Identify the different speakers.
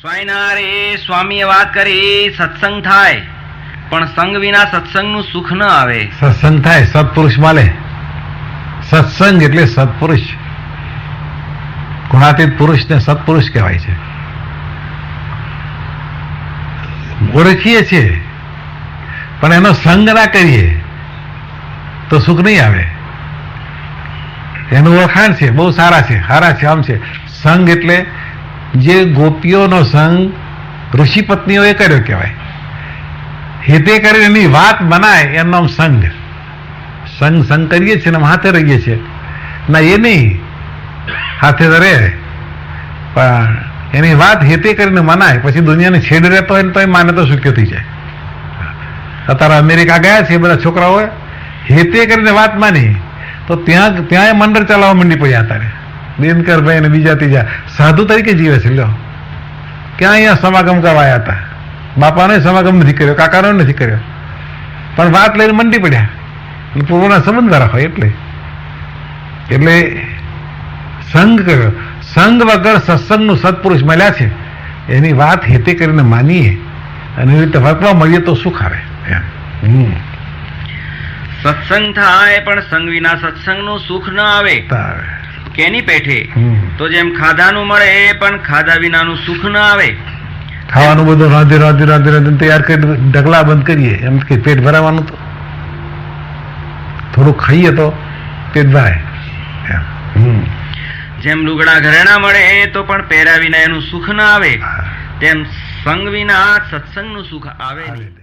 Speaker 1: સ્વામિનારાયણ સ્વામીએ વાત કરી સત્સંગ થાય પણ સંગ વિના સત્સંગનું સુખ ન આવે.
Speaker 2: સત્સંગ થાય સત્પુરુષ મળે. સત્સંગ એટલે સત્પુરુષ, ગુણાતીત પુરુષને સત્પુરુષ કહેવાય છે. ઓળખીએ છીએ પણ એનો સંગ ના કરીએ તો સુખ નહીં આવે. એનું ઓળખાણ છે, બહુ સારા છે, સારા છે, આમ છે. સંગ એટલે જે ગોપીઓનો સંગ ઋષિ પત્નીઓએ કર્યો કહેવાય. હેતે કરીને એની વાત બનાય એનું નામ સંગ. સંગ કરીએ છીએ ને હાથે રહીએ છીએ ના, એ નહીં, હાથે તો રહે પણ એની વાત હેતે કરીને મનાય, પછી દુનિયાને છેડ રહેતો હોય ને તો એ માને તો સુખ્યો થઈ જાય. અત્યારે અમેરિકા ગયા છે બધા છોકરાઓ, હેતે કરીને વાત માની તો ત્યાં મંડળ ચલાવવા મંડી પડ્યા. અત્યારે દિનકરભાઈ અને બીજા ત્રીજા સાધુ તરીકે જીવે છે. લ્યો, ક્યાં અહીંયા સમાગમ કરવાયા હતા, બાપાનો સમાગમ નથી કર્યો, કાકાનો નથી કર્યો, પણ વાત લઈને મંડી પડ્યા. પૂર્વના સંબંધ રાખો એટલે સંગ કર્યો. સંગ વગર સત્સંગનું સત્પુરુષ મળ્યા છે એની વાત હેતે કરીને માનીએ અને એવી રીતે વર્તવા મળીએ તો સુખ આવે.
Speaker 1: સત્સંગ થાય પણ સંગ વિના સત્સંગનું સુખ ન આવે. કેની પેઠે? તો જેમ ખાધાનું મળે પણ ખાધા વિનાનું સુખ ન આવે.
Speaker 2: ખાવાનું બધું રાંધી રાંધી રાંધી રાંધી તૈયાર કરી ઢગલા બંધ કરીએ એમ કે પેટ ભરાવાનું, તો થોડું ખાઈએ તો પેટ ભરાય.
Speaker 1: જેમ લુગડા ઘરેણા મળે તો પણ પહેર્યા વિના એનું સુખ ન આવે, તેમ સંગ વિના સત્સંગનું સુખ આવે નહીં.